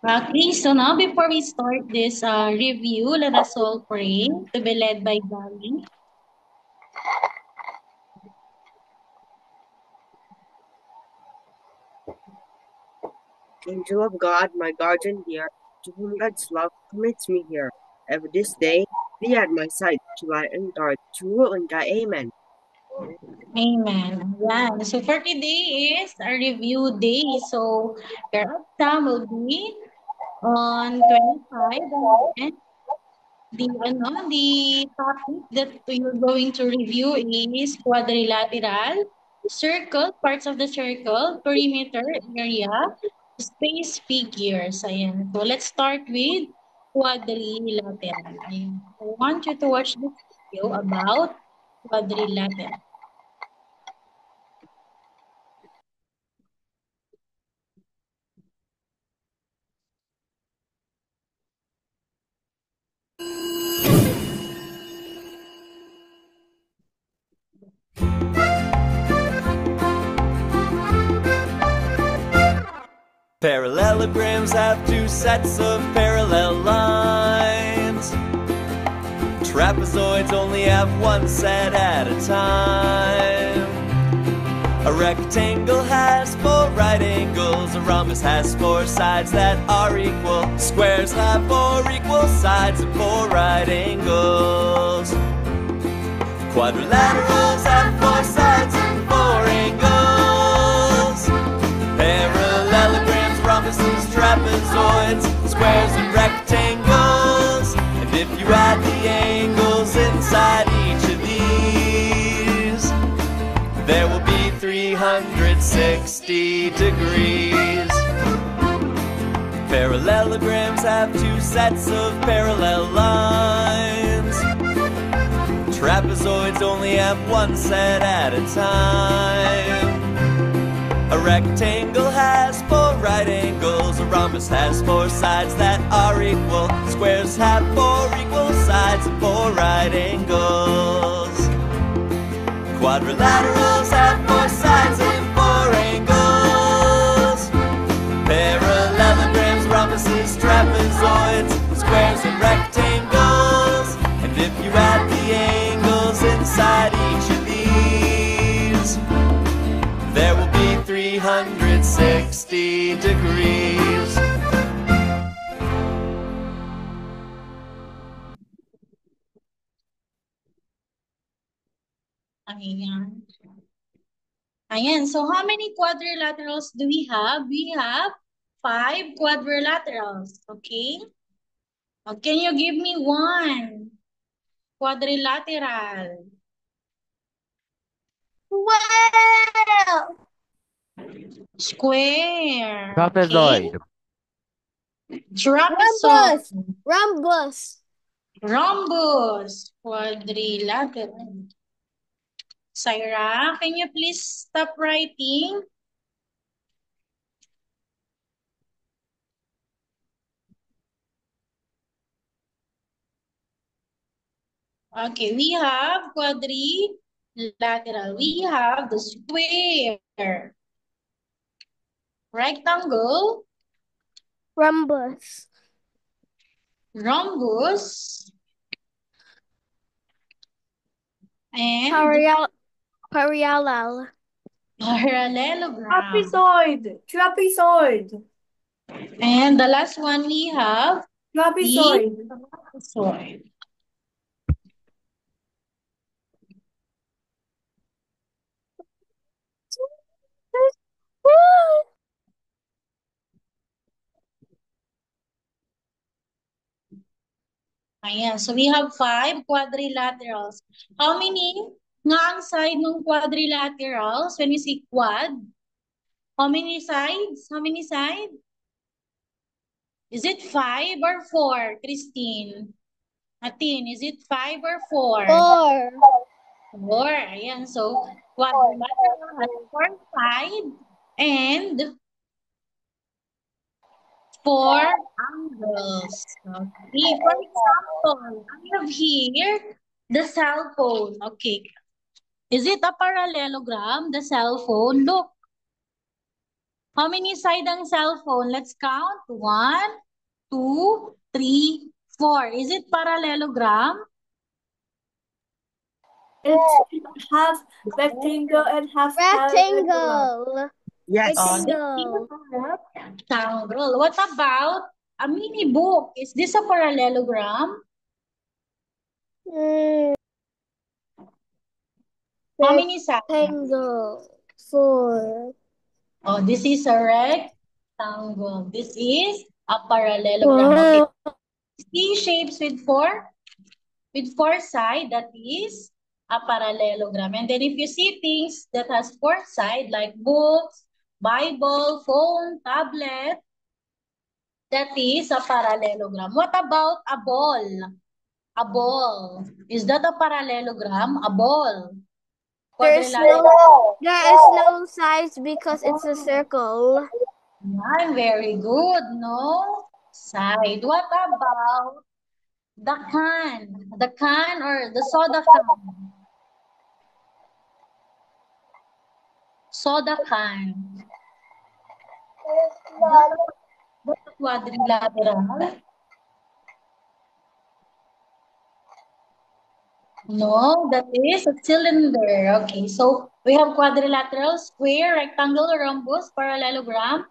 Okay, so now before we start this review, let us all pray to be led by God. Angel of God, my guardian dear, to whom God's love commits me here. Ever this day, be at my side, to light and dark, to rule and guide. Amen. Amen. Ayan. So for today is a review day. So your exam will be on 25 and then the topic that you're going to review is quadrilateral, circle, parts of the circle, perimeter area, space figures. Ayan. So let's start with quadrilateral. Ayan. I want you to watch this video about quadrilateral. Parallelograms have two sets of parallel lines. Trapezoids only have one set at a time. A rectangle has four right angles. A rhombus has four sides that are equal. Squares have four equal sides and four right angles. Quadrilaterals have four sides and four angles. Parallelograms, rhombuses, trapezoids, squares and rectangles. And if you add the angles inside each of these, there will be 360 degrees. Parallelograms have two sets of parallel lines. Trapezoids only have one set at a time. A rectangle has four right angles. A rhombus has four sides that are equal. Squares have four equal sides and four right angles. Quadrilaterals have four sides and four angles. Parallelograms, rhombuses, trapezoids, squares and rectangles. And if you add the angles inside each of these, there will be 360 degrees. Ayan. Ayan. So how many quadrilaterals do we have? We have 5 quadrilaterals. Okay? Can you give me one quadrilateral? Wow! Square. Okay? Trapezoid. Trapezoid. Rhombus! Rhombus! Rhombus. Quadrilateral. Syra, can you please stop writing? Okay, we have quadrilateral. We have the square. Rectangle. Rhombus. Rhombus. And Parallel. parallelogram. Trapezoid. Trapezoid. And the last one we have Trapezoid. the trapezoid. Ayan, so we have 5 quadrilaterals. How many nga ang side ng quadrilaterals when we say quad? How many sides? How many sides? Is it 5 or 4, Christine? Atin, is it 5 or 4? 4. 4. Ayan, so quadrilateral has 4 sides and 4 angles. Okay, for example, I have here the cell phone. Okay, is it a parallelogram, the cell phone? Look, How many side ang cellphone? Let's count. 1, 2, 3, 4. Is it parallelogram? It's half rectangle and half parallelogram. Rectangle. Yes. Rectangle. Rectangle. What about a mini book? Is this a parallelogram? Mm, How many sides? rectangle. 4. Oh, this is a rectangle. This is a parallelogram. Okay. Wow. See shapes with four sides, that is a parallelogram. And then if you see things that has four sides, like books, Bible, phone, tablet, that is a parallelogram. What about a ball? A ball. Is that a parallelogram? A ball. There's Quadrilateral. there is no size because it's a circle. Yan, very good. No side. What about the can? The can or the soda can? Soda can. That's a quadrilateral. No, that is a cylinder. Okay, so we have quadrilateral, square, rectangle, rhombus, parallelogram,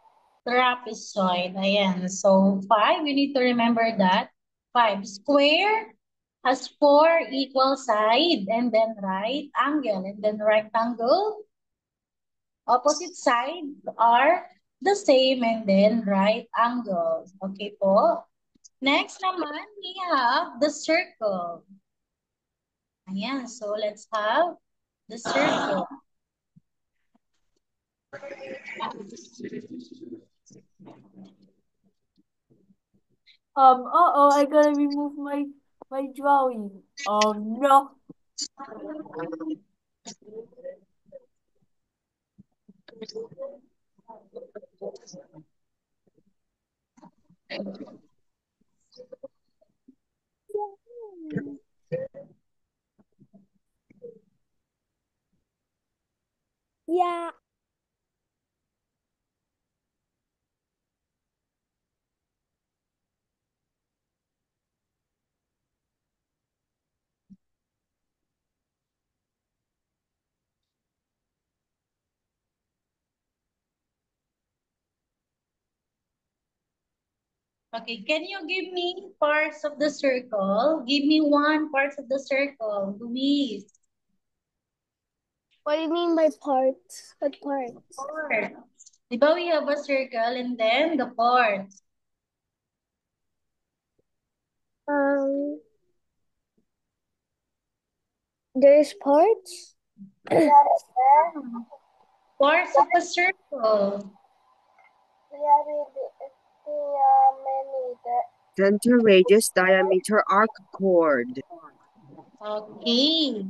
trapezoid. Ayan. So 5, you need to remember that. 5. Square has 4 equal sides and then right angle. And then rectangle, opposite sides are the same and then right angles. Okay po. Next naman, we have the circle. Ayan, so let's have the circle. I gotta remove my drawing. No. Yeah. Okay, can you give me parts of the circle? Give me one part of the circle, Luis. What do you mean by parts? What parts? Parts. Di ba we have a circle and then the parts. There's parts? Parts of a circle. Center, radius, diameter, arc, chord. Okay.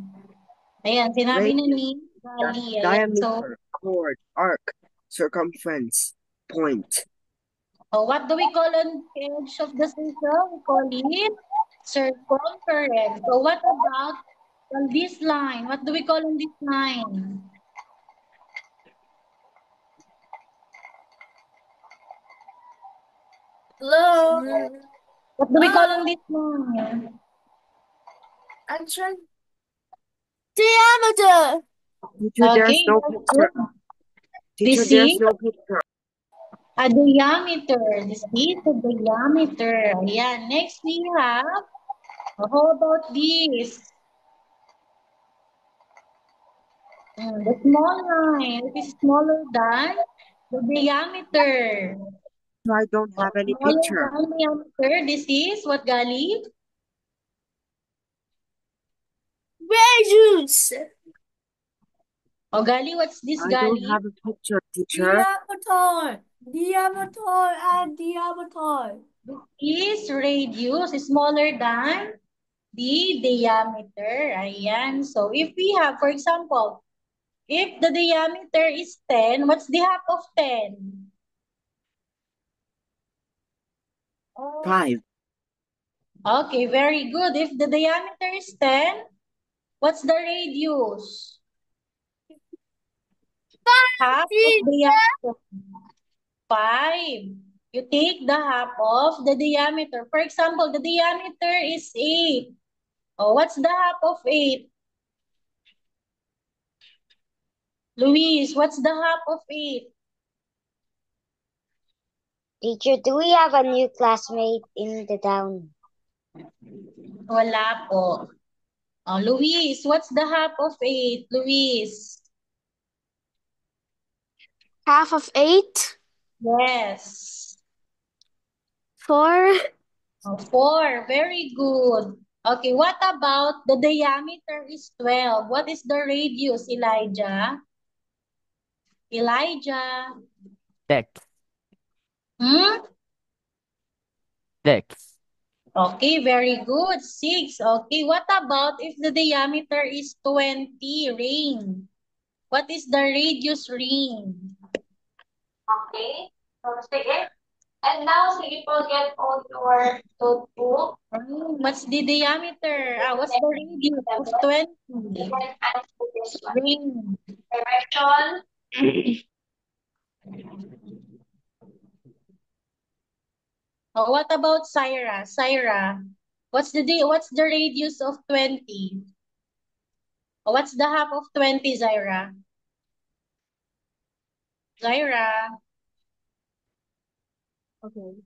Ayan, sinabi na ni Gali. Ayan, so, Diameter, chord, arc, circumference, point. what do we call on the edge of the circle? We call it circumference. So what about on this line? What do we call on this line? Hello. What do we call on this line? Answer. Diameter. Teacher, there's Okay, no very picture. good. Teacher, This there's is no picture. a diameter. This is a diameter. Ayan. Next we have, how about this? The small line. It is smaller than the diameter. I don't have any Smaller picture. than diameter. This is what, Gali? Radius. Oh, Gali, what's this, I don't Gali? have a picture, teacher. Diameter. Diameter and diameter. This is radius, smaller than the diameter. Ayan. So, if we have, for example, if the diameter is 10, what's the half of 10? 5. Okay, very good. If the diameter is 10, what's the radius? Half of diameter. 5. You take the half of the diameter. For example, the diameter is 8. Oh, what's the half of 8? Luis, what's the half of 8? Teacher, do we have a new classmate in the town? Wala po. Oh, Luis, what's the half of 8? Luis. Half of 8? Yes. 4? Oh, 4. Very good. Okay, what about the diameter is 12? What is the radius, Elijah? Elijah. 6. Hmm? 6. Okay, very good. 6. Okay, what about if the diameter is 20, Rain? What is the radius, Rain? Okay. So, sige. And now, sige po, get all your notebook. What's the diameter? What's the radius of 20? You can answer this one. Rain. Direction. Oh, what about Syra? Syra, what's the radius of 20? Oh, what's the half of 20, Zyra? Zyra. Okay.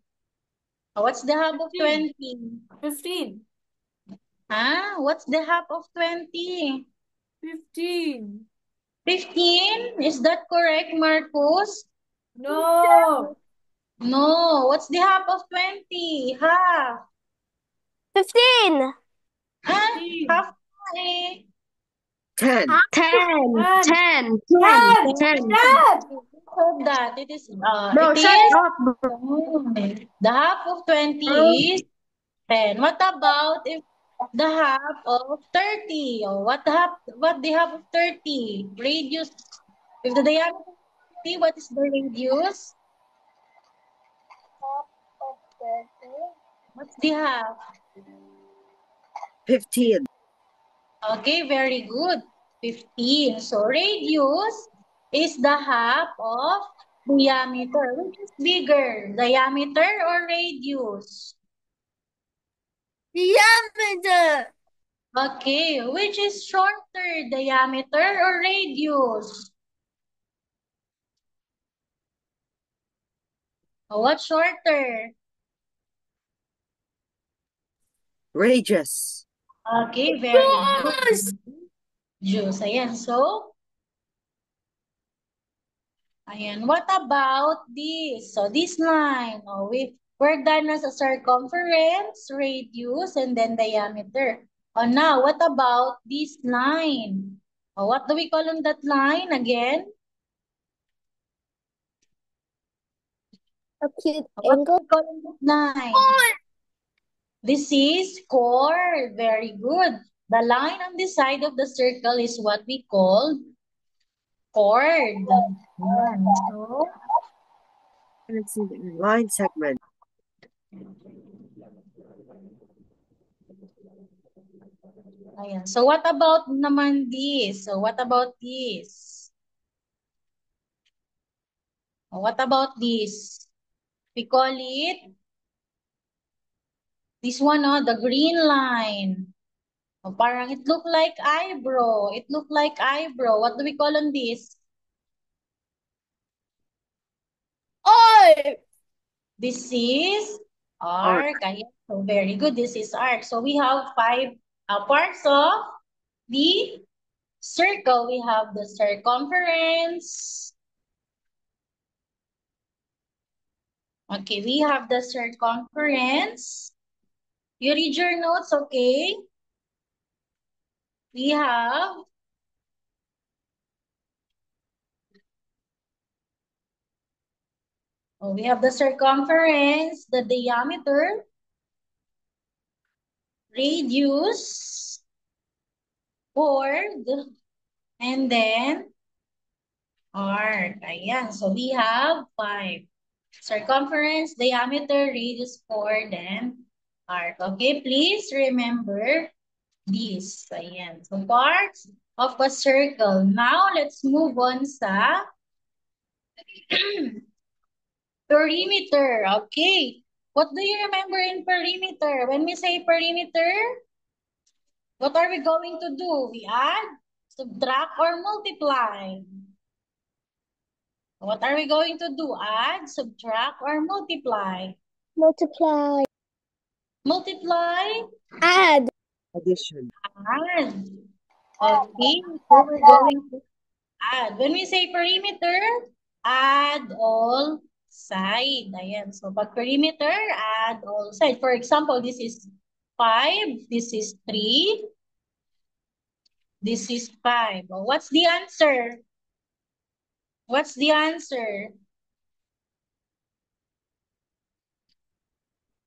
Oh, what's the half of 15. 20? 15. What's the half of 20? 15. 15? Is that correct, Marcos? No. No. What's the half of 20? Half. 15. Huh? 15. Half na eh. 10. 10. 10. 10. 10. 10. 10. So that it is Bro, it shut is up, bro. the half of 20 is 10. What about if the half of 30? Or what the half of 30? Radius. If the diameter is 30, what is the radius? What's the half? 15. Okay, very good. 15. So radius is the half of diameter. Which is bigger, diameter or radius? Diameter. Okay, which is shorter, diameter or radius? What's shorter? Radius. Okay, very good. Juice. Juice. Ayan, so, ayan. What about this? So, this line, we're done na sa circumference, radius, and then diameter. Oh, now, what about this line? Oh, what do we call on that line again? Acute What do angle. we call on that line? This is chord. Very good. The line on the side of the circle is what we call chord. Ayan. So, Let's see the line segment. ayan. So, what about naman this? So, what about this? What about this? We call it, this one, the green line. Parang it look like eyebrow. It look like eyebrow. What do we call on this? Arc. This is arc. Ayan. So, very good. This is arc. So, we have 5 parts of the circle. We have the circumference. Okay, we have the circumference. You read your notes, okay? We have the circumference, the diameter, radius, chord, and then arc. Ayan. So we have 5. Circumference, diameter, radius, chord, and arc. Okay, please remember this. Ayan. So parts of a circle. Now, let's move on sa Perimeter. Okay. What do you remember in perimeter? When we say perimeter, what are we going to do? We add, subtract, or multiply? What are we going to do? Add, subtract, or multiply? Multiply. Multiply, Add. Addition. add. Okay, so we're going to add. When we say perimeter, add all side. Ayan. So, pag perimeter, add all side. For example, this is 5, this is 3, this is 5. Oh, what's the answer? What's the answer?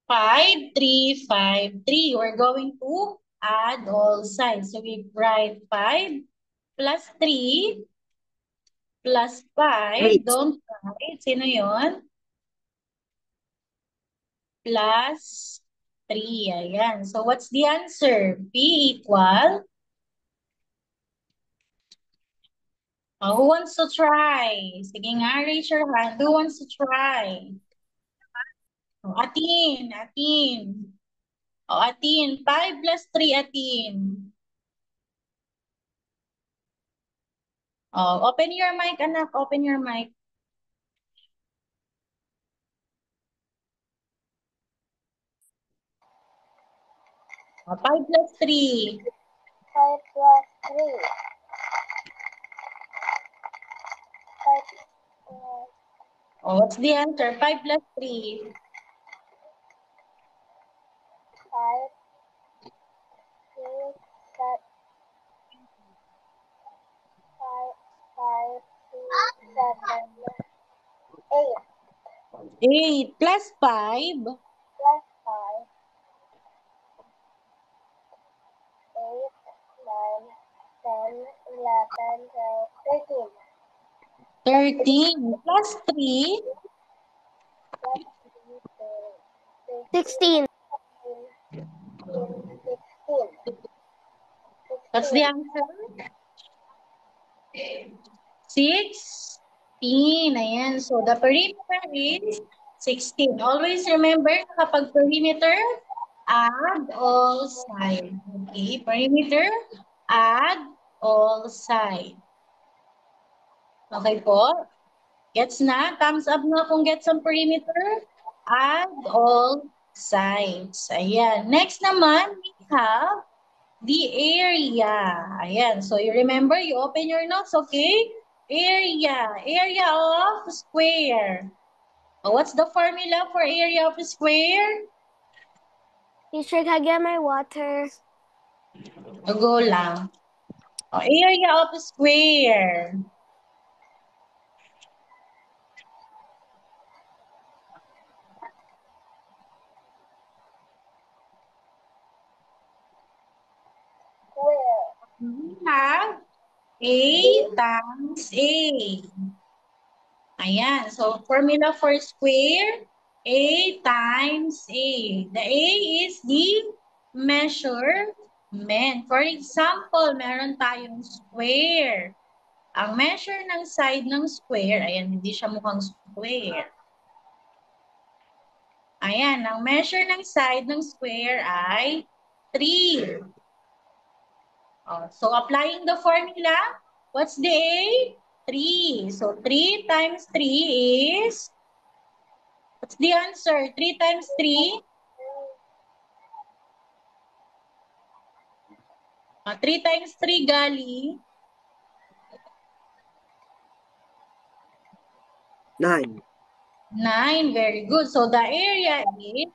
5, 3, 5, 3. We're going to add all sides. So, we write 5 plus 3 plus 5. 8. Don't write. Sino yon? Plus 3. Ayan. So, what's the answer? P equal. Who wants to try? Sige nga, raise your hand. Who wants to try? Oh, Atin, Atin. Oh, Atin. 5 plus 3, Atin. Oh, open your mic, anak. Open your mic. Oh, 5 plus 3. 5 plus 3. 5 plus Oh, what's the answer? 5 plus 3. 5, 6, 5, 5, 6, 7, 8 8 plus 5. plus 5, 8, 9, 10, 11, 12, 13 13 plus 3. plus 3, 16. 16. What's the answer? 16. Ayan. So, the perimeter is 16. Always remember, kapag perimeter, add all sides. Okay? Perimeter, add all sides. Okay po? Gets na? Thumbs up na kung gets ang perimeter. Add all sides. Ayan. Next naman, we have the area. Ayan. So, you remember, you open your notes, okay? Area. Area of square. Oh, what's the formula for area of square? Teacher, can I get my water? O, go lang. Oh, area of square. Square. We have A times A. Ayan. So, formula for square, A times A. The A is the measurement. For example, meron tayong square. Ang measure ng side ng square, ayan, hindi siya mukhang square. Ayan, ang measure ng side ng square ay 3. Oh, so, applying the formula, what's the A? 3. So, 3 times 3 is, what's the answer? 3 times 3? 3 times 3, Gali? 9. 9. Very good. So, the area is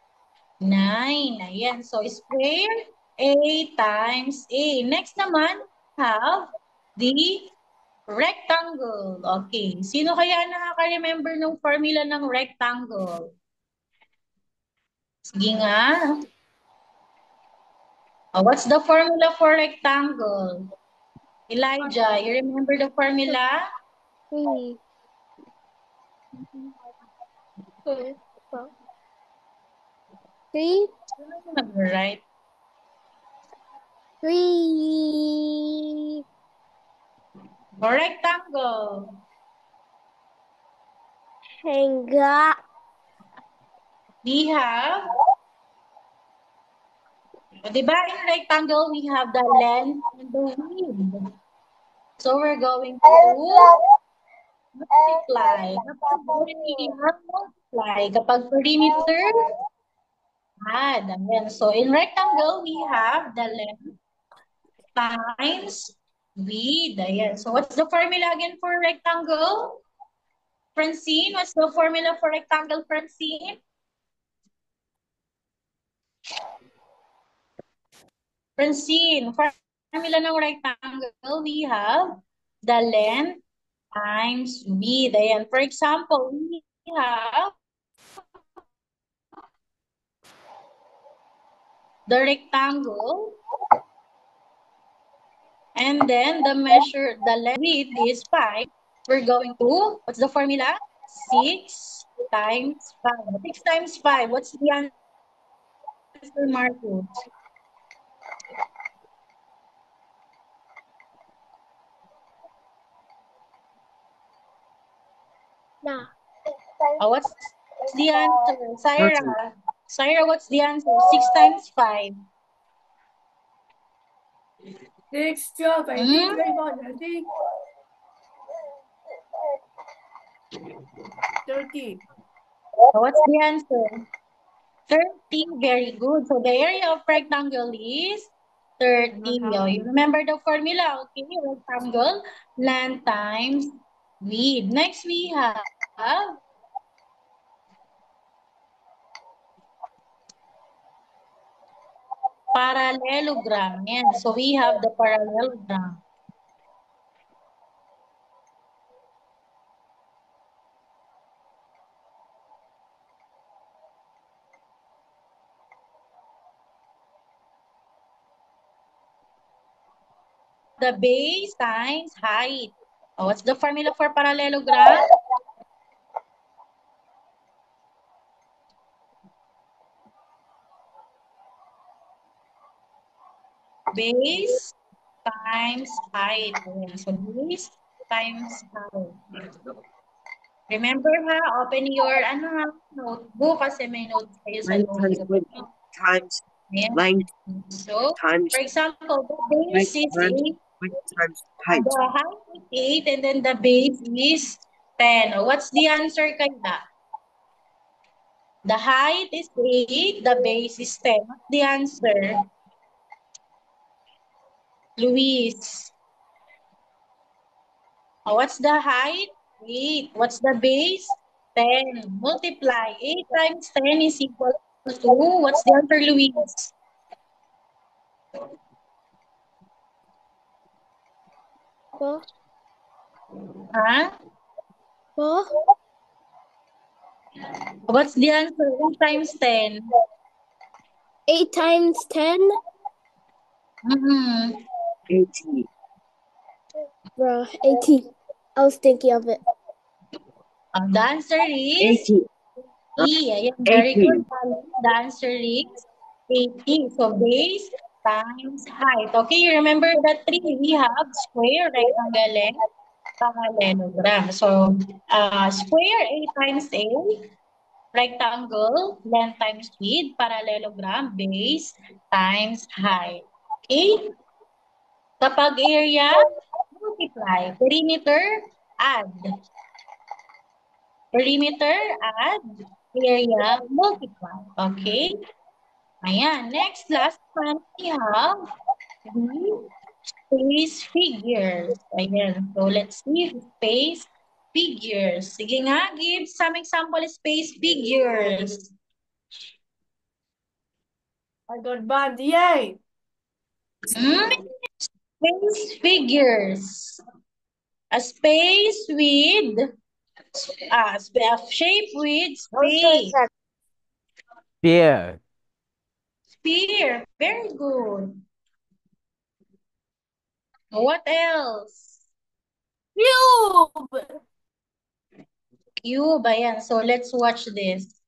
9. Ayan. So, square, A times A. Next naman, have the rectangle. Okay. Sino kaya nakaka-remember ng formula ng rectangle? Sige nga. Oh, what's the formula for rectangle? Elijah, you remember the formula? 3. 3. Nag-right. 3. For rectangle. Hangga. we have, diba, in rectangle, we have the length and the width. So we're going to multiply. Kapag area, multiply. Kapag perimeter, add. Ayan. So in rectangle, we have the length times width. Ayan. So what's the formula again for rectangle? Francine, what's the formula for rectangle, Francine? Francine, formula ng rectangle, we have the length times width. Ayan. For example, we have the rectangle, and then the width is 5. We're going to, what's the formula? 6 times 5. 6 times 5, what's the answer, Marcos? Yeah. What's the answer? Syra. Syra, what's the answer? 6 times 5. 6, 12, 18, 21, 30. 30. What's the answer? 30. Very good. So the area of rectangle is 30. Oh, you remember the formula, okay? Rectangle, length times width. Next, we have parallelogram. Yan. So we have the parallelogram. The base times height. What's the formula for parallelogram? Base times height. So base times height. Remember ha, open your notebook kasi may notes kayo sa Length times notebook. width times Ayan. length So, times for example, the base is length 8, width times height. the height is 8, and then the base is 10. What's the answer kaya? The height is 8, the base is 10. What's the answer? Luis. What's the height? 8. What's the base? 10. Multiply. 8 times 10 is equal to, what's the answer, Luis? Four. Huh? 4. What's the answer? 8 times 10. 8 times 10. Mm-hmm. 80. Bro, 80. I was thinking of it. The answer is 80. 80. Ayan, very 80. good. The answer is 80. So base times height. Okay, you remember that 3? We have square, rectangle, and parallelogram. So square, 8 times 8. Rectangle, length times width. Parallelogram, base times height. Okay? Kapag area, multiply. Perimeter, add. Perimeter, add. Area, multiply. Okay? Ayan. Next, last one, we have the space figures. Ayan. So, let's see space figures. Sige nga, give some example space figures. I got band, yay! Hmm? Space figures. A space with a shape with space. Sphere. Sphere. Very good. What else? Cube! Cube. Ayan. So let's watch this.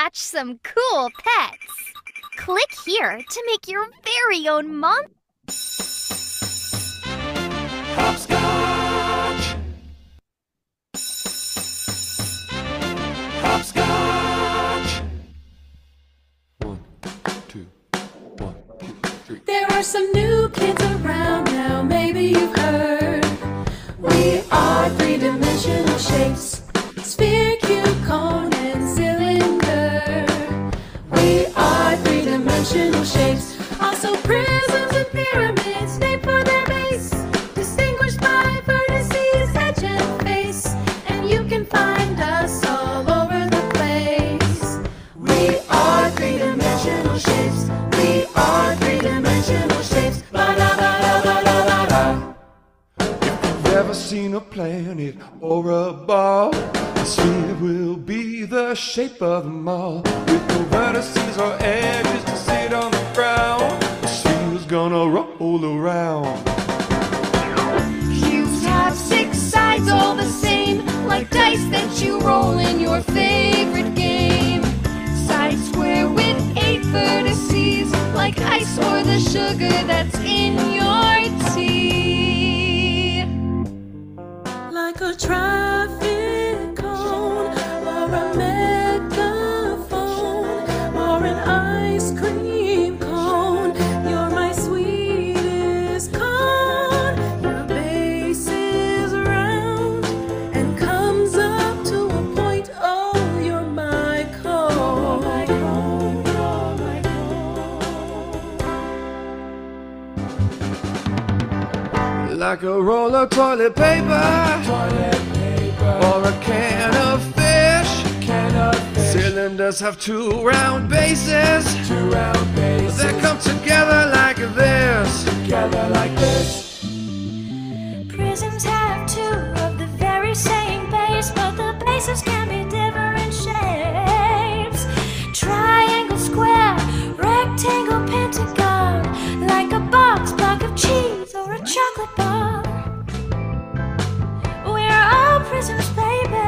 hatch some cool pets. Click here to make your very own monster. Hopscotch! Hopscotch! 1, 2, 1, 2, 3. There are some new kids around now, maybe you've heard. We are three-dimensional shapes, sphere, cube, cone, and cylinder. We are three-dimensional shapes, also prisms and pyramids named for their base, distinguished by vertices, edge, and face. And you can find us all over the place. We are three-dimensional shapes. We are three-dimensional shapes. Ba-da-ba-da-ba-da-ba-da. If you've ever seen a planet or a ball, the sphere will be the shape of them all. With no vertices or edges to sit on the ground, the sphere's gonna roll around. Cubes have 6 sides all the same, like dice that you roll in your favorite game. Side square with 8 vertices, like ice or the sugar that's in your tea. Like a traffic cone, or a megaphone, or an ice cream cone. You're my sweetest cone. Your base is round and comes up to a point. Oh, you're my cone. Like a roll of toilet paper, or a can of fish. Cylinders have 2 round bases, that come together like this. Prisms have 2 of the very same base, but the bases can be different shapes. Triangle, square, rectangle, pentagon, like a box, block of cheese, or a chocolate bar. We're all prisms, baby.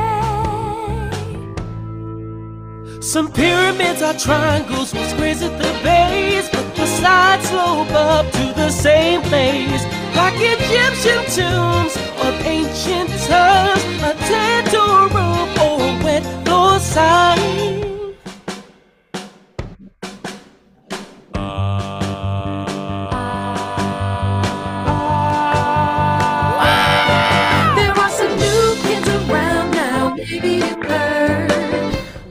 Some pyramids are triangles with squares at the base, but the sides slope up to the same place. Like Egyptian tombs or ancient tubs, a tattoo room or a wet floor sign. There are some new kids around now, maybe you've heard.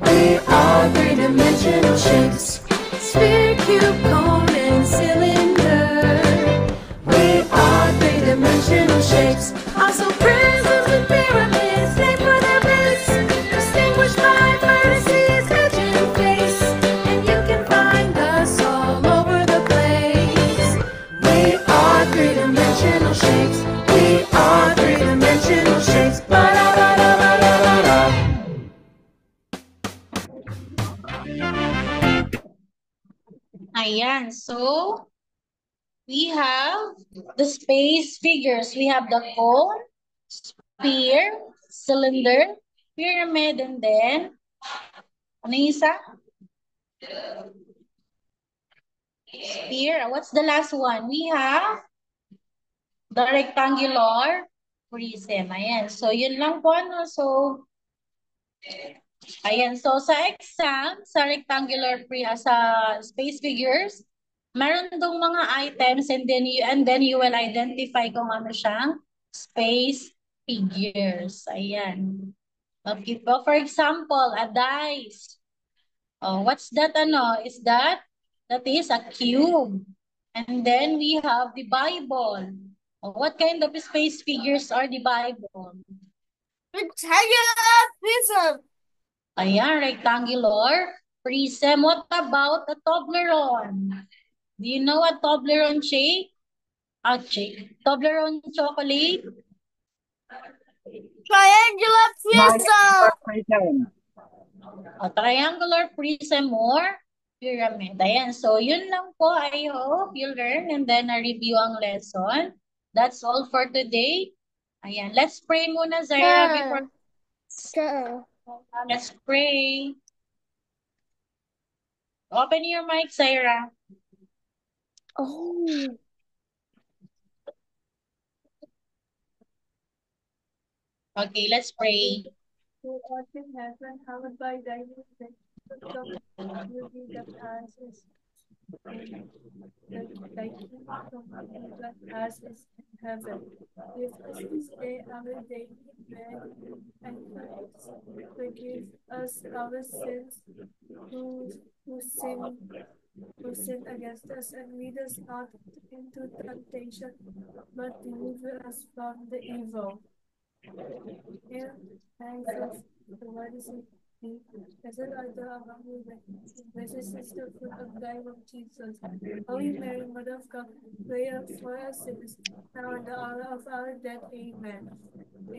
We are three-dimensional shapes, sphere, cube, cone, and cylinder. We are three-dimensional shapes, also prisms and pyramids named for their base, distinguished by vertices, edge, and face. And you can find us all over the place. We are three-dimensional shapes. We are three-dimensional shapes. Ba-da-ba-da-ba-da-ba-da. Ayan, so we have the space figures. We have the cone, sphere, cylinder, pyramid, and then, ano yung isa? Sphere. What's the last one? We have the rectangular prism. Ayan. So, yun lang po, no? So, ayan. So, sa exam, sa sa space figures, meron dong mga items and then you will identify kung ano siyang space figures. Ayan. Okay po. For example, a dice. Oh, what's that ano? That is a cube. And then we have the Bible. Oh, what kind of space figures are the Bible? Rectangular prism. Ayan, rectangular prism. What about a Toblerone? Do you know what Toblerone shake? Toblerone chocolate? Triangular prism. A triangular prism or pyramid. Ayan, so yun lang po. I hope you learn and then review ang lesson. That's all for today. Ayan, let's pray muna, Zaira, before... Let's pray. Open your mic, Sarah. Oh. Okay, let's pray. Who art in heaven, hallowed by thy name. Will be that as is in thy kingdom come, that as is in heaven. Give us this day our daily bread, and forgive us our sins, who sin against us, and lead us not into temptation, but deliver us from the evil. And thanks of the Lord is with thee. Blessed art thou among women, and blessed is the fruit of thy womb, Jesus. Holy Mary, Mother of God, pray for us sinners, now and the hour of our death. Amen.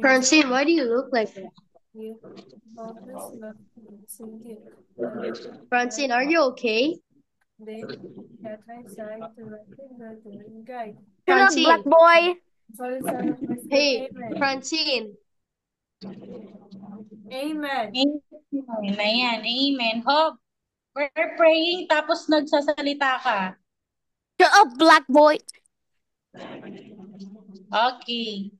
Francine, why do you look like that? You, boldness, love, sing it. Francine, are you okay? They at thy side to right finger to and guide. Shut up, black Francine. boy. Father, Son of my Spirit. Hey, Amen. Francine. Amen. Amen. Ayan, amen. Hope, we're praying tapos nagsasalita ka. Shut up, black boy. Okay.